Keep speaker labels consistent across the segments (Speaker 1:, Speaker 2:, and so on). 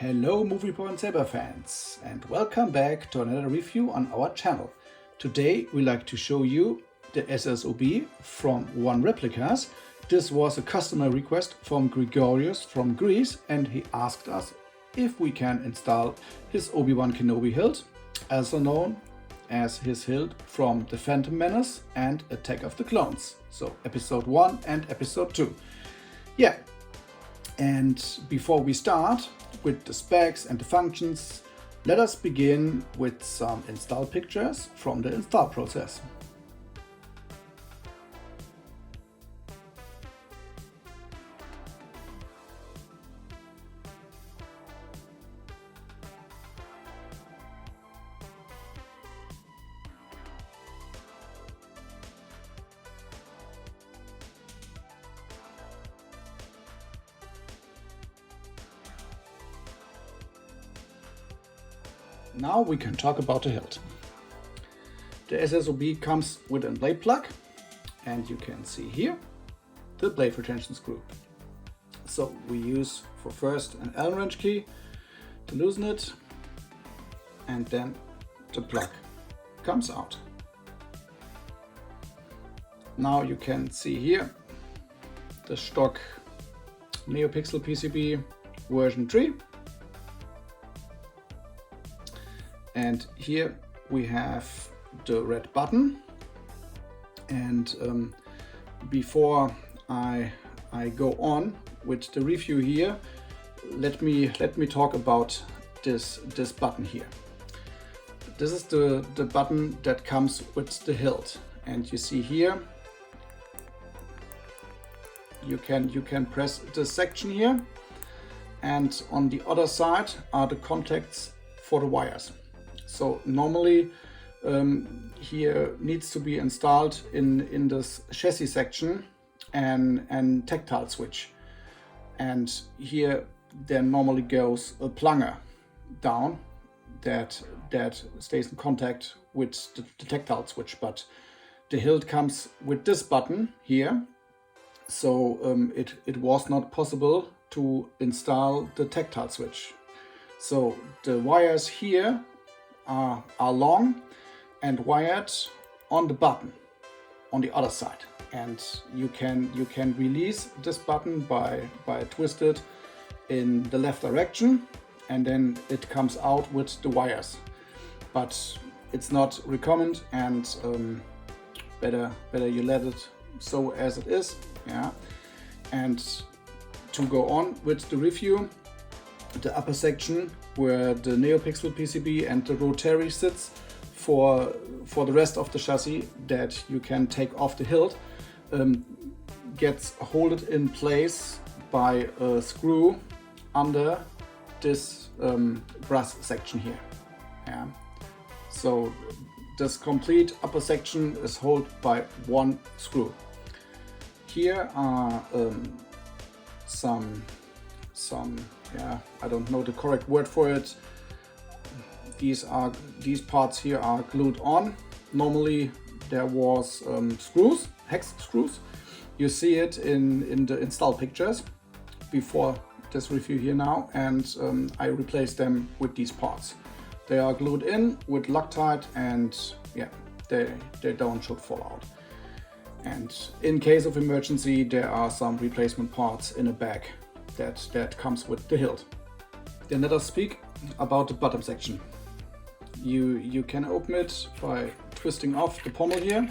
Speaker 1: Hello movie.saber fans and welcome back to another review on our channel. Today we like to show you the SSOb from OneReplicas. This was a customer request from Gregorius from Greece, and he asked us if we can install his Obi-Wan Kenobi hilt, also known as his hilt from the Phantom Menace and Attack of the Clones. So episode 1 and episode 2. Yeah, and before we start with the specs and the functions, let us begin with some install pictures from the install process. Now we can talk about the hilt. The SSOb comes with a blade plug, and you can see here the blade retention screw. So we use for first an Allen wrench key to loosen it, and then the plug comes out. Now you can see here the stock NeoPixel PCB version 3. And here we have the red button, and before I go on with the review here, let me talk about this button here. This is the button that comes with the hilt, and you see here you can press this section here, and on the other side are the contacts for the wires. So normally here needs to be installed in this chassis section and tactile switch, and here there normally goes a plunger down that stays in contact with the tactile switch, but the hilt comes with this button here, so it was not possible to install the tactile switch. So the wires here are long and wired on the button on the other side, and you can release this button by twist it in the left direction, and then it comes out with the wires, but it's not recommended, and better you let it so as it is. Yeah. And to go on with the review, the upper section where the NeoPixel PCB and the rotary sits for the rest of the chassis that you can take off the hilt gets holded in place by a screw under this brass section here. Yeah. So this complete upper section is held by one screw. Here are some yeah, I don't know the correct word for it. These parts here are glued on. Normally there was screws, hex screws. You see it in the install pictures before this review here now, and I replaced them with these parts. They are glued in with Loctite, and yeah, they should fall out. And in case of emergency, there are some replacement parts in a bag that comes with the hilt. Then let us speak about the bottom section. You can open it by twisting off the pommel here.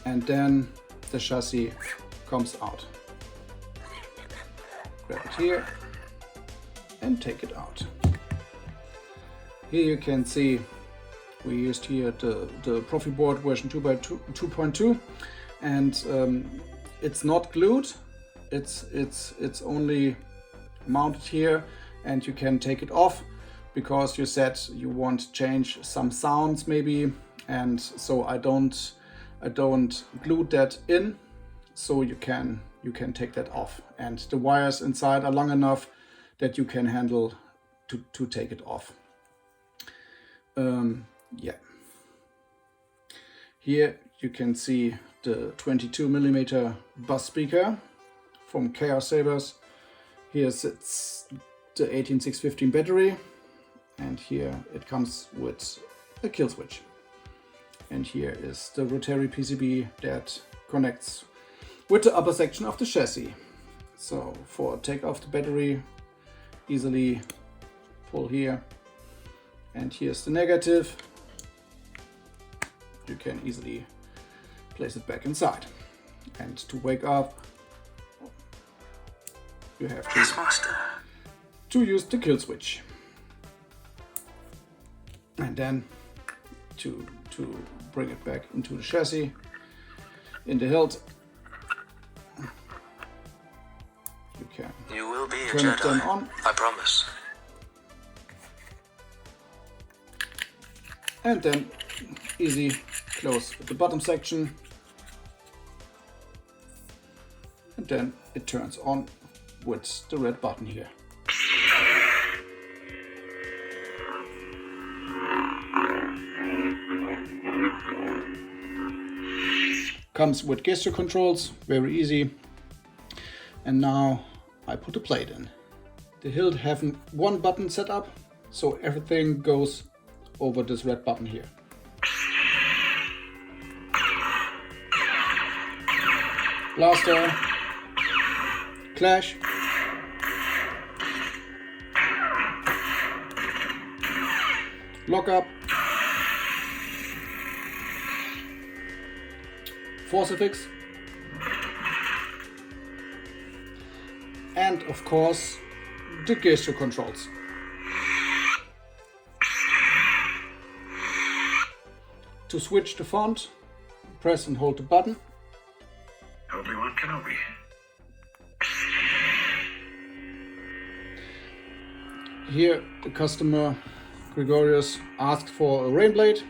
Speaker 1: And then the chassis comes out. Grab it here and take it out. Here you can see we used here the Proffie board version 2.2, and it's not glued. It's only mounted here, and you can take it off because you said you want to change some sounds maybe, and so I don't glue that in, so you can take that off, and the wires inside are long enough that you can handle to take it off. Yeah. Here you can see the 22mm bus speaker from KR Sabers. Here sits the 18615 battery, and here it comes with a kill switch. And here is the rotary PCB that connects with the upper section of the chassis. So for take off the battery, easily pull here, and here's the negative. You can easily place it back inside. And to wake up, you have to use the kill switch. And then to bring it back into the chassis, in the hilt, you can
Speaker 2: will be a
Speaker 1: turn it then
Speaker 2: Jedi,
Speaker 1: on.
Speaker 2: I promise.
Speaker 1: And then easy close the bottom section, and then it turns on with the red button here. Comes with gesture controls, very easy. And now I put a plate in. The hilt has one button set up, so everything goes over this red button here. Blaster, clash, lock up, force affix, and of course the gesture controls. To switch the font, press and hold the button.
Speaker 2: Obi-Wan Kenobi.
Speaker 1: Here the customer Gregorius asked for a rain blade.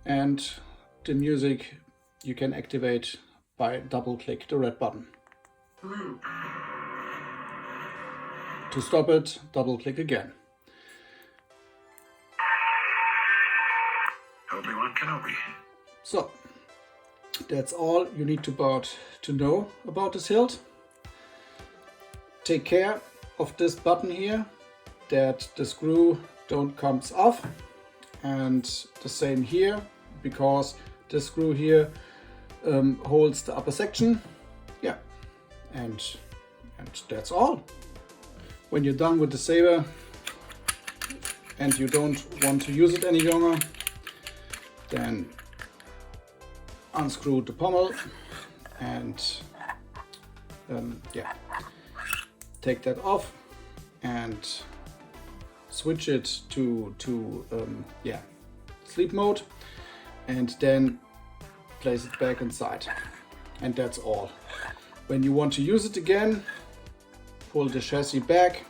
Speaker 1: And the music you can activate by double click the red button. To stop it, double click again.
Speaker 2: Obi-Wan Kenobi.
Speaker 1: So that's all you need to know about this hilt. Take care of this button here, that the screw don't comes off, and the same here, because the screw here holds the upper section. Yeah, and that's all. When you're done with the saber and you don't want to use it any longer, then unscrew the pommel and yeah, take that off and switch it to yeah, sleep mode, and then place it back inside, and that's all. When you want to use it again, pull the chassis back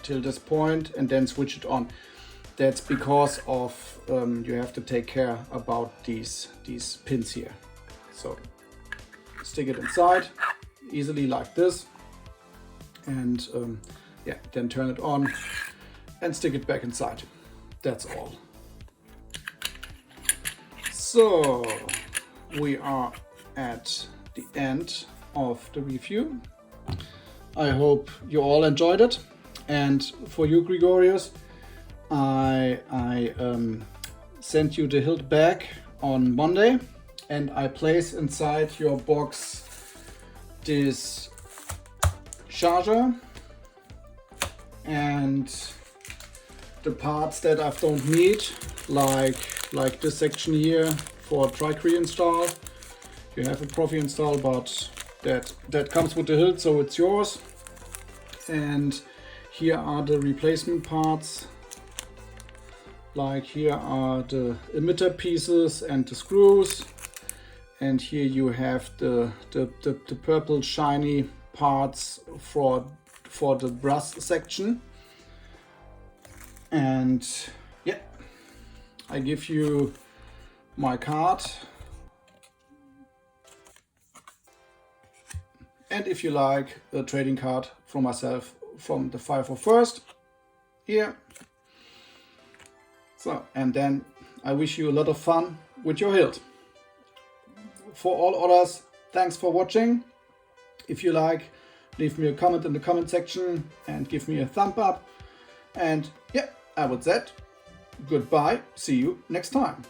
Speaker 1: till this point and then switch it on. That's because of you have to take care about these pins here. So stick it inside easily like this, and yeah, then turn it on and stick it back inside. That's all. So we are at the end of the review. I hope you all enjoyed it, and for you, Gregorius, I sent you the hilt back on Monday, and I place inside your box this charger and the parts that I don't need, like this section here for Tri-Cree install. You have a Proffie install, but that comes with the hilt, so it's yours. And here are the replacement parts. Like here are the emitter pieces and the screws, and here you have the purple shiny parts for the brass section. And yeah, I give you my card, and if you like, a trading card from myself from the 501st here. So, and then I wish you a lot of fun with your hilt. For all others, thanks for watching. If you like, leave me a comment in the comment section and give me a thumb up. And yeah, I would say goodbye. See you next time.